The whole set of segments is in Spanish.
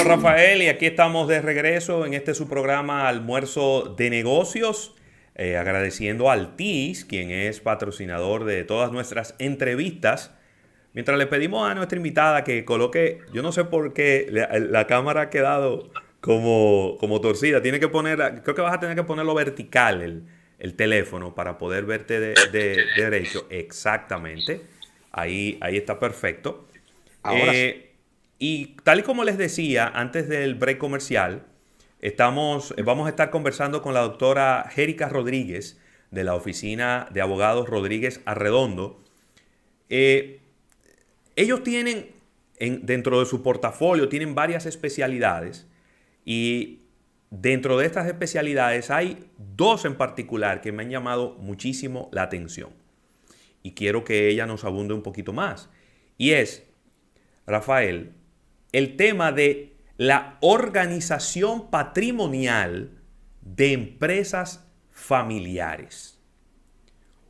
Rafael, y aquí estamos de regreso en este su programa Almuerzo de Negocios, agradeciendo a Altiz, quien es patrocinador de todas nuestras entrevistas. Mientras le pedimos a nuestra invitada que coloque, yo no sé por qué la cámara ha quedado como torcida, tiene que poner, creo que vas a tener que ponerlo vertical el teléfono para poder verte de derecho. Exactamente, ahí está perfecto. Ahora sí. Eh, y tal y como les decía antes del break comercial, vamos a estar conversando con la doctora Jérica Rodríguez de la oficina de abogados Rodríguez Arredondo. Eh, Ellos tienen, dentro de su portafolio, tienen varias especialidades y dentro de estas especialidades hay dos en particular que me han llamado muchísimo la atención y quiero que ella nos abunde un poquito más. Y es, Rafael, el tema de la organización patrimonial de empresas familiares.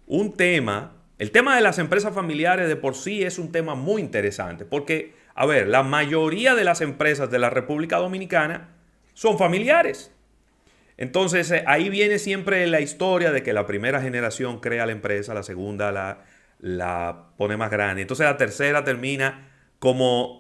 Un tema, el tema de las empresas familiares de por sí es un tema muy interesante porque, a ver, la mayoría de las empresas de la República Dominicana son familiares. Entonces ahí viene siempre la historia de que la primera generación crea la empresa, la segunda la pone más grande. Entonces la tercera termina como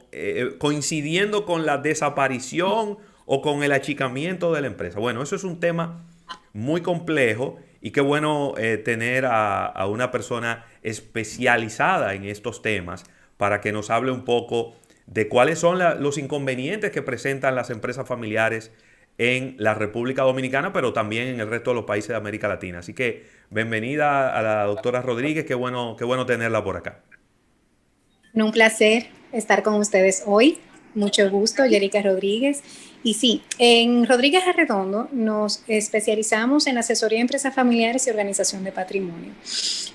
coincidiendo con la desaparición o con el achicamiento de la empresa. Bueno, eso es un tema muy complejo y qué bueno tener a una persona especializada en estos temas para que nos hable un poco de cuáles son los inconvenientes que presentan las empresas familiares en la República Dominicana, pero también en el resto de los países de América Latina. Así que bienvenida a la doctora Rodríguez, qué bueno tenerla por acá. Un placer estar con ustedes hoy. Mucho gusto, Yerica Rodríguez. Y sí, en Rodríguez Arredondo nos especializamos en asesoría de empresas familiares y organización de patrimonio.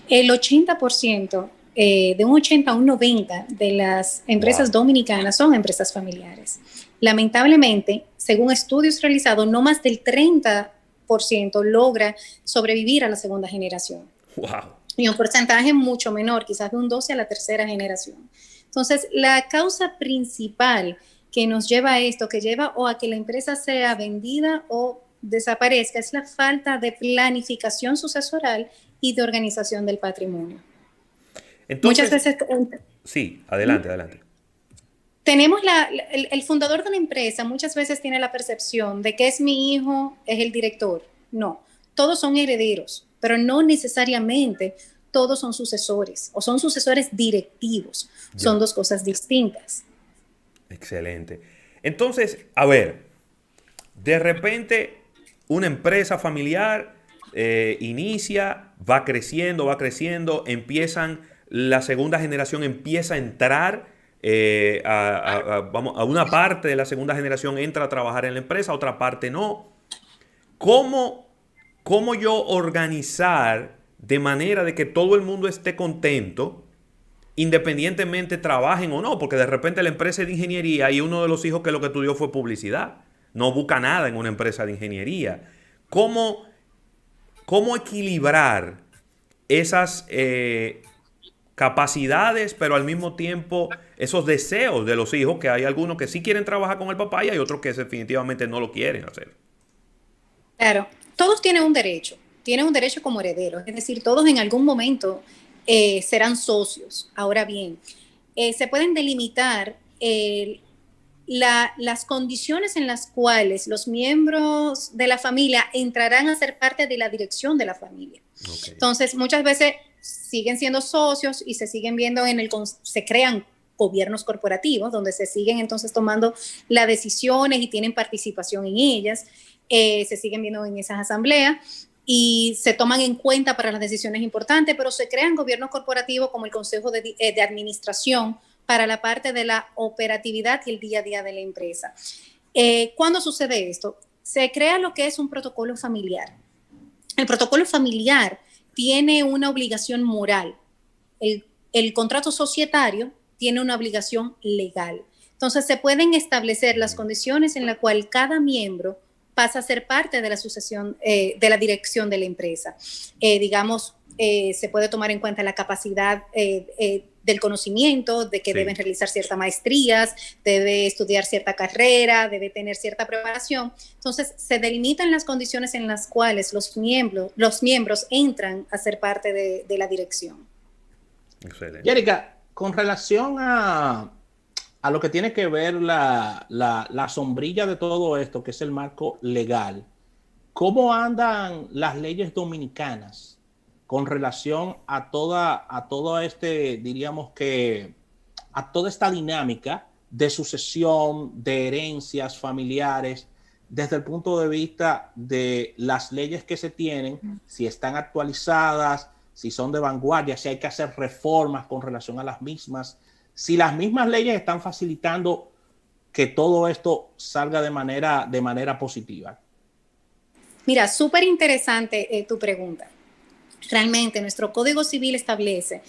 El 80%, de un 80 a un 90 de las empresas Wow. dominicanas son empresas familiares. Lamentablemente, según estudios realizados, no más del 30% logra sobrevivir a la segunda generación Wow. y un porcentaje mucho menor, quizás de un 12 a la tercera generación. Entonces, la causa principal que nos lleva a esto, que lleva o a que la empresa sea vendida o desaparezca, es la falta de planificación sucesoral y de organización del patrimonio. Muchas Entonces, veces sí, adelante, adelante. tenemos el fundador de una empresa muchas veces tiene la percepción de que es mi hijo, es el director. No, todos son herederos, pero no necesariamente todos son sucesores o son sucesores directivos. Son Ya, dos cosas distintas. excelente. Entonces, a ver, de repente una empresa familiar inicia, va creciendo, la segunda generación empieza a entrar, vamos, a una parte de la segunda generación entra a trabajar en la empresa, otra parte no. ¿Cómo, cómo yo organizar de manera de que todo el mundo esté contento, independientemente trabajen o no? Porque de repente la empresa es de ingeniería y uno de los hijos que lo que estudió fue publicidad. No busca nada en una empresa de ingeniería. ¿Cómo, cómo equilibrar esas capacidades, pero al mismo tiempo esos deseos de los hijos, que hay algunos que sí quieren trabajar con el papá y hay otros que definitivamente no lo quieren hacer? Claro, todos tienen un derecho como herederos, es decir, todos en algún momento serán socios. Ahora bien, se pueden delimitar las condiciones en las cuales los miembros de la familia entrarán a ser parte de la dirección de la familia. Ok. Entonces, muchas veces siguen siendo socios y se siguen viendo se crean gobiernos corporativos donde se siguen entonces tomando las decisiones y tienen participación en ellas, se siguen viendo en esas asambleas y se toman en cuenta para las decisiones importantes, pero se crean gobiernos corporativos como el Consejo de Administración para la parte de la operatividad y el día a día de la empresa. ¿Cuándo sucede esto? Se crea lo que es un protocolo familiar. El protocolo familiar tiene una obligación moral. El contrato societario tiene una obligación legal. Entonces, se pueden establecer las condiciones en las cuales cada miembro pasa a ser parte de la sucesión, de la dirección de la empresa. Digamos, se puede tomar en cuenta la capacidad del conocimiento, de que Sí. deben realizar ciertas maestrías, debe estudiar cierta carrera, debe tener cierta preparación. Entonces, se delimitan las condiciones en las cuales los miembros entran a ser parte de la dirección. Excelente. Yérica, con relación a lo que tiene que ver la sombrilla de todo esto, que es el marco legal, ¿cómo andan las leyes dominicanas con relación a toda diríamos que, a toda esta dinámica de sucesión, de herencias familiares, desde el punto de vista de las leyes que se tienen, si están actualizadas, si son de vanguardia, si hay que hacer reformas con relación a las mismas, si las mismas leyes están facilitando que todo esto salga de manera positiva? Mira, súper interesante tu pregunta. Realmente nuestro Código Civil establece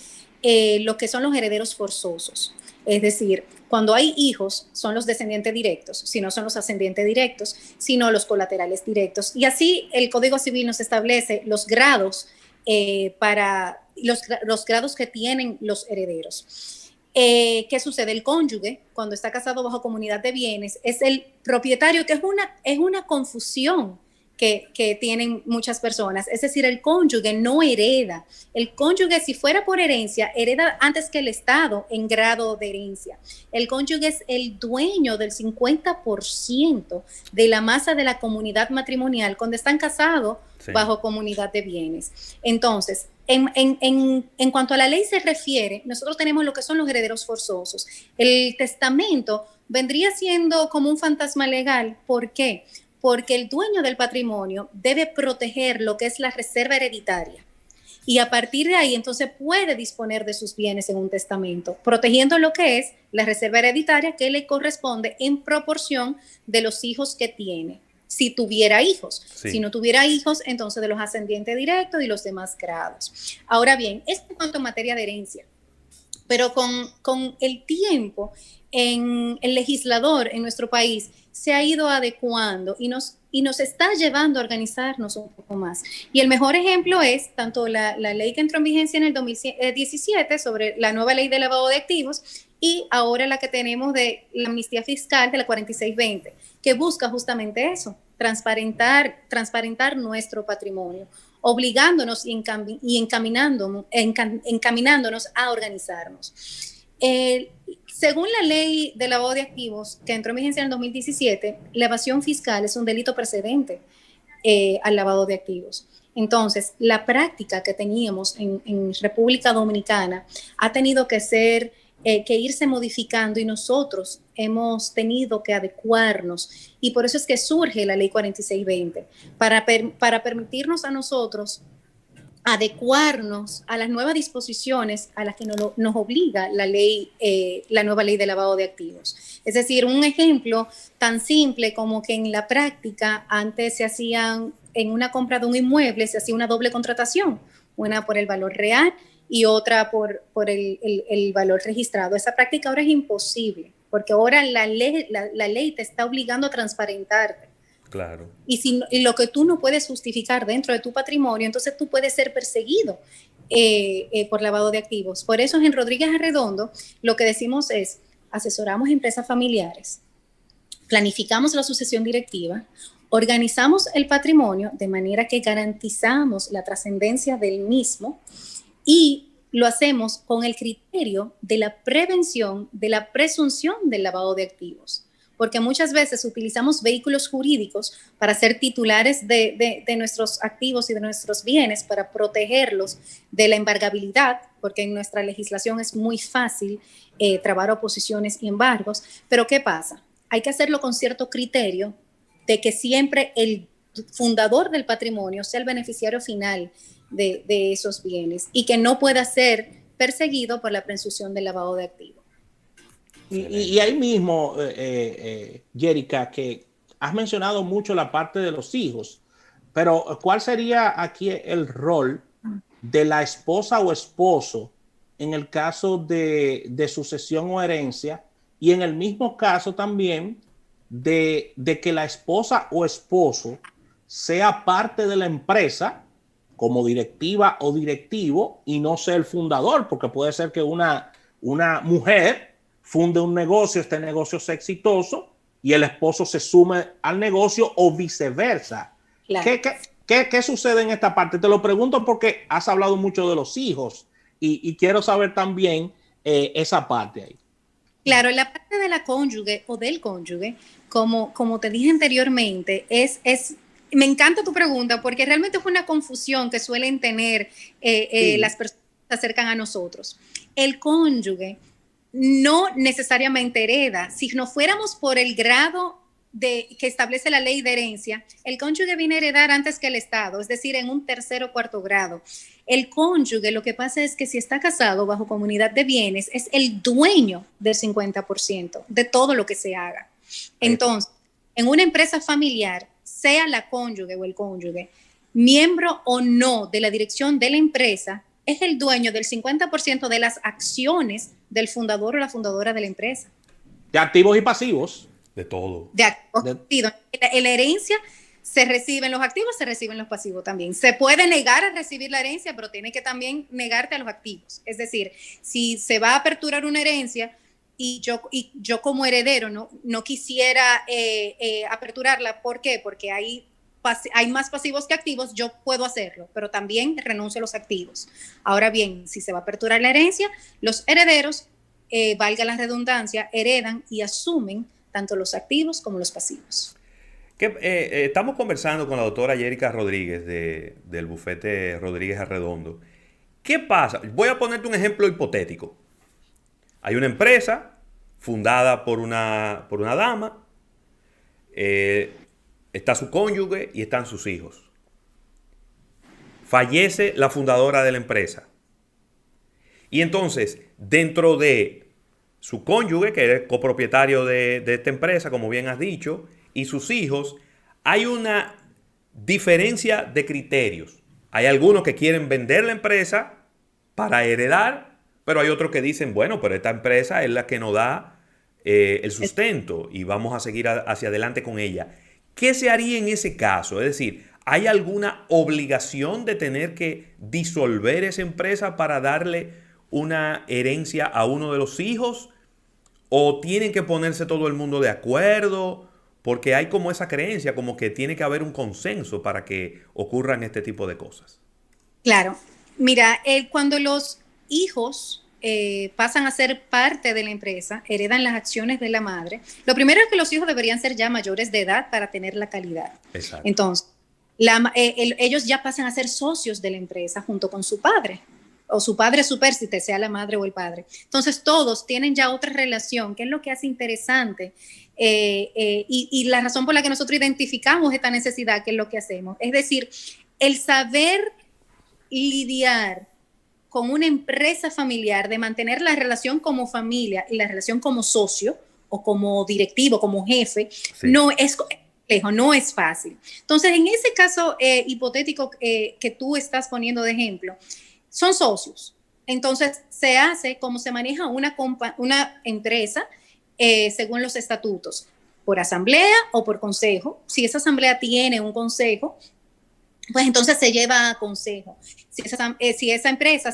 lo que son los herederos forzosos. Es decir, cuando hay hijos, son los descendientes directos, si no son los ascendientes directos, sino los colaterales directos. Y así el Código Civil nos establece los grados para los grados que tienen los herederos. ¿Qué sucede? El cónyuge, cuando está casado bajo comunidad de bienes, es el propietario, que es una confusión que tienen muchas personas. Es decir, el cónyuge no hereda. El cónyuge, si fuera por herencia, hereda antes que el Estado en grado de herencia. El cónyuge es el dueño del 50% de la masa de la comunidad matrimonial cuando están casados bajo comunidad de bienes. Entonces, en cuanto a la ley se refiere, nosotros tenemos lo que son los herederos forzosos. El testamento vendría siendo como un fantasma legal. ¿Por qué? Porque el dueño del patrimonio debe proteger lo que es la reserva hereditaria. Y a partir de ahí, entonces, puede disponer de sus bienes en un testamento, protegiendo lo que es la reserva hereditaria que le corresponde en proporción de los hijos que tiene. Si tuviera hijos. Sí. Si no tuviera hijos, entonces de los ascendientes directos y los demás grados. Ahora bien, esto en cuanto a materia de herencia. Pero con el tiempo, el legislador en nuestro país se ha ido adecuando y nos está llevando a organizarnos un poco más. Y el mejor ejemplo es tanto la ley que entró en vigencia en el 2017 sobre la nueva ley de lavado de activos y ahora la que tenemos de la amnistía fiscal de la 4620, que busca justamente eso, transparentar nuestro patrimonio, obligándonos y encaminándonos a organizarnos. Según la ley de lavado de activos que entró en vigencia en el 2017, la evasión fiscal es un delito precedente al lavado de activos. Entonces, la práctica que teníamos en República Dominicana ha tenido que irse modificando y nosotros hemos tenido que adecuarnos y por eso es que surge la ley 4620 para permitirnos a nosotros adecuarnos a las nuevas disposiciones a las que nos obliga la nueva ley de lavado de activos. Es decir, un ejemplo tan simple como que en la práctica antes se hacían, en una compra de un inmueble se hacía una doble contratación, una por el valor real y otra por el valor registrado. Esa práctica ahora es imposible, porque ahora la ley te está obligando a transparentarte. Claro. Y lo que tú no puedes justificar dentro de tu patrimonio, entonces tú puedes ser perseguido por lavado de activos. Por eso en Rodríguez Arredondo lo que decimos es, asesoramos empresas familiares, planificamos la sucesión directiva, organizamos el patrimonio de manera que garantizamos la trascendencia del mismo y lo hacemos con el criterio de la prevención de la presunción del lavado de activos. Porque muchas veces utilizamos vehículos jurídicos para ser titulares de nuestros activos y de nuestros bienes, para protegerlos de la embargabilidad, porque en nuestra legislación es muy fácil trabar oposiciones y embargos. Pero ¿qué pasa? Hay que hacerlo con cierto criterio de que siempre el fundador del patrimonio sea el beneficiario final de esos bienes y que no pueda ser perseguido por la presunción del lavado de activos. Y ahí mismo, Yérica, que has mencionado mucho la parte de los hijos, pero ¿cuál sería aquí el rol de la esposa o esposo en el caso de sucesión o herencia y en el mismo caso también de que la esposa o esposo sea parte de la empresa como directiva o directivo y no ser el fundador, porque puede ser que una mujer funde un negocio, este negocio sea exitoso y el esposo se sume al negocio o viceversa. Claro. ¿Qué sucede en esta parte? Te lo pregunto porque has hablado mucho de los hijos y quiero saber también esa parte ahí. Claro, la parte de la cónyuge o del cónyuge, como te dije anteriormente, me encanta tu pregunta porque realmente es una confusión que suelen tener Sí. las personas que se acercan a nosotros. El cónyuge no necesariamente hereda. Si no fuéramos por el grado que establece la ley de herencia, el cónyuge viene a heredar antes que el Estado, es decir, en un tercer o cuarto grado. El cónyuge, lo que pasa es que si está casado bajo comunidad de bienes, es el dueño del 50% de todo lo que se haga. Entonces, en una empresa familiar, sea la cónyuge o el cónyuge, miembro o no de la dirección de la empresa, es el dueño del 50% de las acciones del fundador o la fundadora de la empresa. De activos y pasivos. De todo. De activos. En la herencia se reciben los activos, se reciben los pasivos también. Se puede negar a recibir la herencia, pero tiene que también negarte a los activos. Es decir, si se va a aperturar una herencia y yo como heredero no quisiera aperturarla, ¿por qué? Porque hay más pasivos que activos, yo puedo hacerlo, pero también renuncio a los activos. Ahora bien, si se va a aperturar la herencia, los herederos, valga la redundancia, heredan y asumen tanto los activos como los pasivos. Estamos conversando con la doctora Yérica Rodríguez del bufete Rodríguez Arredondo. ¿Qué pasa? Voy a ponerte un ejemplo hipotético. Hay una empresa fundada por una dama, está su cónyuge y están sus hijos. Fallece la fundadora de la empresa. Y entonces, dentro de su cónyuge, que es copropietario de esta empresa, como bien has dicho, y sus hijos, hay una diferencia de criterios. Hay algunos que quieren vender la empresa para heredar, pero hay otros que dicen, bueno, pero esta empresa es la que nos da el sustento y vamos a seguir hacia adelante con ella. ¿Qué se haría en ese caso? Es decir, ¿hay alguna obligación de tener que disolver esa empresa para darle una herencia a uno de los hijos? ¿O tienen que ponerse todo el mundo de acuerdo? Porque hay como esa creencia, como que tiene que haber un consenso para que ocurran este tipo de cosas. Claro. Mira, cuando los hijos pasan a ser parte de la empresa, heredan las acciones de la madre, lo primero es que los hijos deberían ser ya mayores de edad para tener la calidad. Exacto. Entonces, ellos ya pasan a ser socios de la empresa junto con su padre. O su padre supérsite, sea la madre o el padre. Entonces todos tienen ya otra relación, que es lo que hace interesante y la razón por la que nosotros identificamos esta necesidad, que es lo que hacemos. Es decir, el saber lidiar con una empresa familiar, de mantener la relación como familia y la relación como socio o como directivo, como jefe, sí, no es complejo, no es fácil. Entonces, en ese caso hipotético que tú estás poniendo de ejemplo, son socios. Entonces, se hace como se maneja una empresa según los estatutos, por asamblea o por consejo. Si esa asamblea tiene un consejo, pues entonces se lleva a consejo. Si esa empresa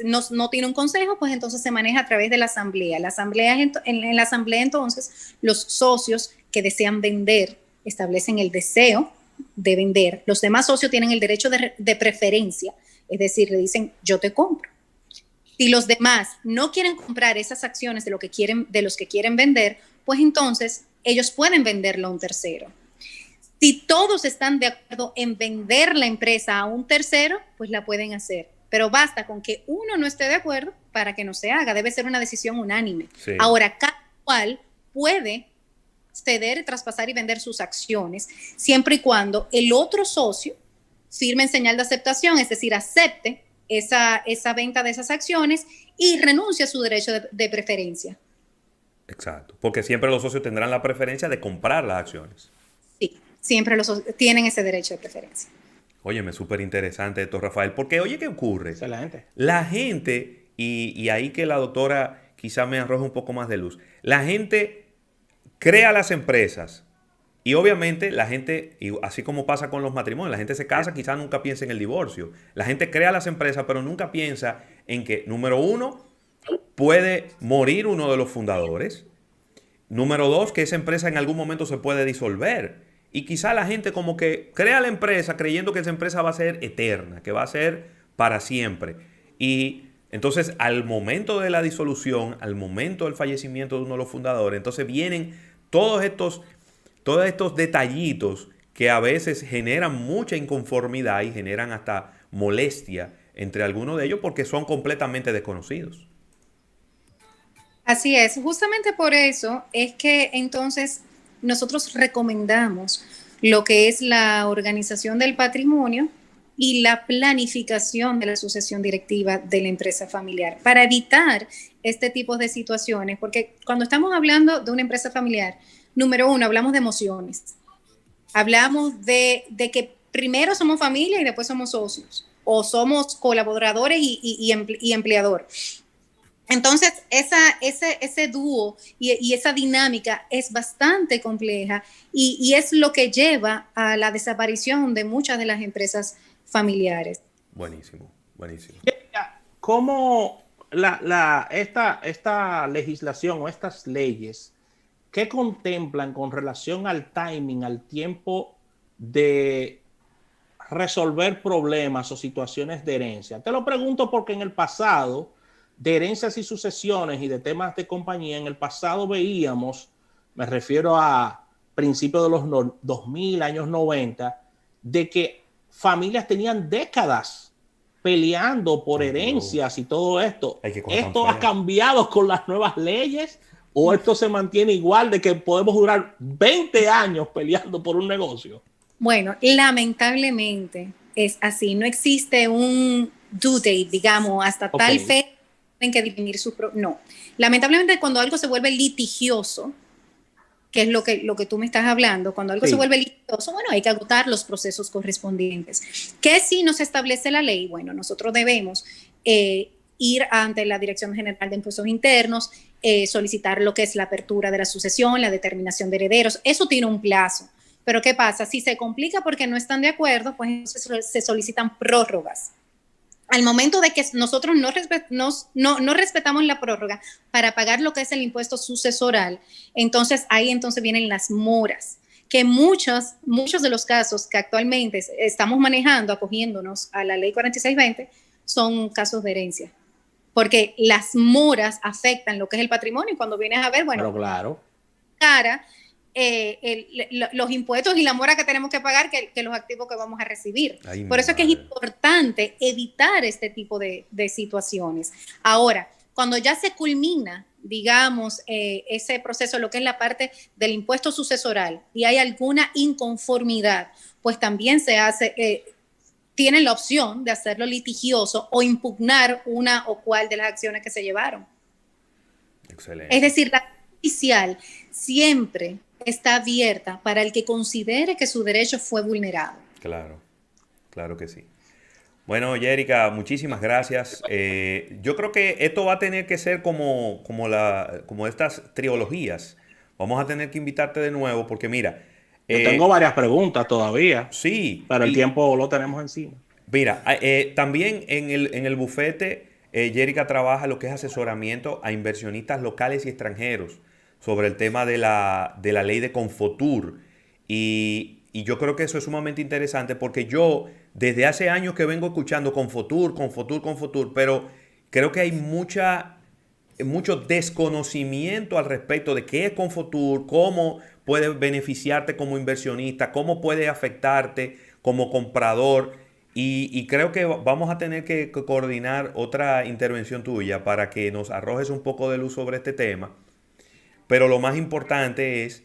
no tiene un consejo, pues entonces se maneja a través de la asamblea. En la asamblea, entonces, los socios que desean vender establecen el deseo de vender. Los demás socios tienen el derecho de preferencia. Es decir, le dicen, yo te compro. Si los demás no quieren comprar esas acciones de los que quieren vender, pues entonces ellos pueden venderlo a un tercero. Si todos están de acuerdo en vender la empresa a un tercero, pues la pueden hacer. Pero basta con que uno no esté de acuerdo para que no se haga. Debe ser una decisión unánime. Sí. Ahora, cada cual puede ceder, traspasar y vender sus acciones, siempre y cuando el otro socio firme en señal de aceptación, es decir, acepte esa venta de esas acciones y renuncie a su derecho de preferencia. Exacto, porque siempre los socios tendrán la preferencia de comprar las acciones. Sí, siempre los socios tienen ese derecho de preferencia. Óyeme, súper interesante esto, Rafael, porque oye, ¿qué ocurre? Excelente. La gente, y ahí que la doctora quizá me arroja un poco más de luz, la gente crea las empresas Y obviamente la gente, y así como pasa con los matrimonios, la gente se casa, quizás nunca piensa en el divorcio. La gente crea las empresas, pero nunca piensa en que, número uno, puede morir uno de los fundadores. Número dos, que esa empresa en algún momento se puede disolver. Y quizá la gente como que crea la empresa creyendo que esa empresa va a ser eterna, que va a ser para siempre. Y entonces al momento de la disolución, al momento del fallecimiento de uno de los fundadores, entonces vienen todos estos detallitos que a veces generan mucha inconformidad y generan hasta molestia entre algunos de ellos porque son completamente desconocidos. Así es, justamente por eso es que entonces nosotros recomendamos lo que es la organización del patrimonio y la planificación de la sucesión directiva de la empresa familiar para evitar este tipo de situaciones, porque cuando estamos hablando de una empresa familiar, número uno, hablamos de emociones, hablamos de que primero somos familia y después somos socios, o somos colaboradores y empleador. Entonces, ese dúo y esa dinámica es bastante compleja y es lo que lleva a la desaparición de muchas de las empresas familiares. Buenísimo, buenísimo. ¿Cómo esta legislación o estas leyes, qué contemplan con relación al timing, al tiempo de resolver problemas o situaciones de herencia? Te lo pregunto porque en el pasado, de herencias y sucesiones y de temas de compañía, en el pasado veíamos, me refiero a principios de los 2000, años 90, de que familias tenían décadas peleando por herencias y todo esto. ¿Esto ha cambiado con las nuevas leyes o esto se mantiene igual de que podemos durar 20 años peleando por un negocio? Bueno, lamentablemente es así. No existe un due date, digamos, hasta tal fecha tienen que definir su... No. Lamentablemente cuando algo se vuelve litigioso, que es lo que tú me estás hablando, cuando algo se vuelve litigioso, bueno, hay que agotar los procesos correspondientes. ¿Qué sí nos establece la ley? Bueno, nosotros debemos ir ante la Dirección General de Impuestos Internos, solicitar lo que es la apertura de la sucesión, la determinación de herederos. Eso tiene un plazo. Pero ¿qué pasa? Si se complica porque no están de acuerdo, pues entonces se solicitan prórrogas. Al momento de que nosotros no respetamos la prórroga para pagar lo que es el impuesto sucesoral, entonces ahí vienen las moras, que muchos de los casos que actualmente estamos manejando, acogiéndonos a la ley 4620, son casos de herencia. Porque las moras afectan lo que es el patrimonio y cuando vienes a ver, bueno, pero claro, cara, los impuestos y la mora que tenemos que pagar que los activos que vamos a recibir. Por eso es que es importante evitar este tipo de situaciones. Ahora, cuando ya se culmina, digamos, ese proceso, lo que es la parte del impuesto sucesoral y hay alguna inconformidad, pues también se hace... tienen la opción de hacerlo litigioso o impugnar una o cual de las acciones que se llevaron. Excelente. Es decir, la judicial siempre está abierta para el que considere que su derecho fue vulnerado. Claro, claro que sí. Bueno, Yérica, muchísimas gracias. Yo creo que esto va a tener que ser como estas trilogías. Vamos a tener que invitarte de nuevo porque mira... Yo tengo varias preguntas todavía. Sí. Pero el tiempo lo tenemos encima. Mira, también en el bufete, Yérica trabaja lo que es asesoramiento a inversionistas locales y extranjeros sobre el tema de la ley de Confotur. Y yo creo que eso es sumamente interesante porque yo desde hace años que vengo escuchando Confotur, pero creo que hay mucho desconocimiento al respecto de qué es Confotur, cómo puede beneficiarte como inversionista, cómo puede afectarte como comprador. Y creo que vamos a tener que coordinar otra intervención tuya para que nos arrojes un poco de luz sobre este tema. Pero lo más importante es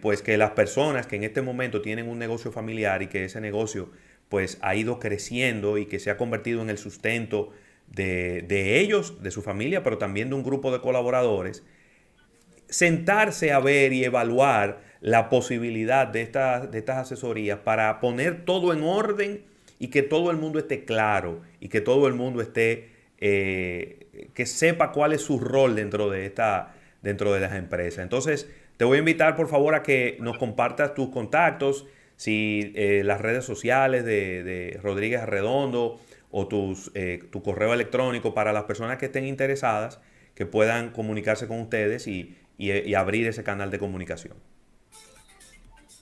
pues que las personas que en este momento tienen un negocio familiar y que ese negocio pues ha ido creciendo y que se ha convertido en el sustento de ellos, de su familia, pero también de un grupo de colaboradores, sentarse a ver y evaluar la posibilidad de estas asesorías para poner todo en orden y que todo el mundo esté claro y que todo el mundo esté, que sepa cuál es su rol dentro de las empresas. Entonces, Te voy a invitar, por favor, a que nos compartas tus contactos, si las redes sociales de Rodríguez Arredondo o tu correo electrónico para las personas que estén interesadas, que puedan comunicarse con ustedes y abrir ese canal de comunicación.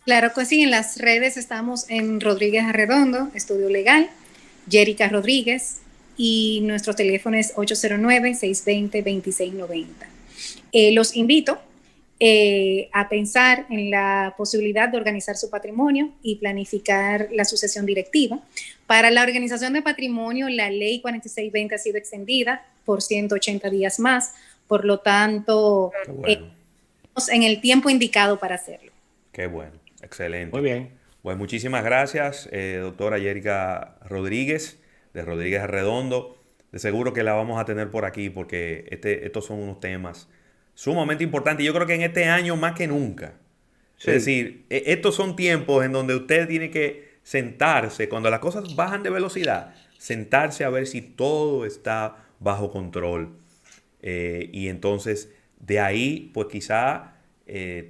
Claro que sí, en las redes estamos en Rodríguez Arredondo, Estudio Legal, Yérica Rodríguez, y nuestro teléfono es 809-620-2690. Los invito a pensar en la posibilidad de organizar su patrimonio y planificar la sucesión directiva. Para la organización de patrimonio, la ley 4620 ha sido extendida por 180 días más, por lo tanto, bueno. En el tiempo indicado para hacerlo. Qué bueno, excelente. Muy bien. Pues muchísimas gracias, doctora Yérica Rodríguez, de Rodríguez Arredondo. De seguro que la vamos a tener por aquí porque estos son unos temas sumamente importantes. Yo creo que en este año más que nunca. Sí. Es decir, estos son tiempos en donde usted tiene que sentarse, cuando las cosas bajan de velocidad, sentarse a ver si todo está bajo control. Y entonces, de ahí, pues quizá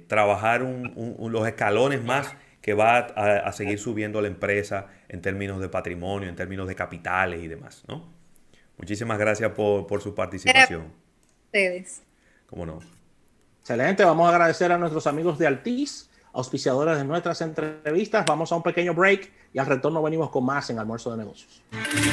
trabajar los escalones más que va a seguir subiendo la empresa en términos de patrimonio, en términos de capitales y demás, ¿no? Muchísimas gracias por su participación. Ustedes. ¿Cómo no? Excelente. Vamos a agradecer a nuestros amigos de Altiz, auspiciadores de nuestras entrevistas. Vamos a un pequeño break y al retorno venimos con más en Almuerzo de Negocios.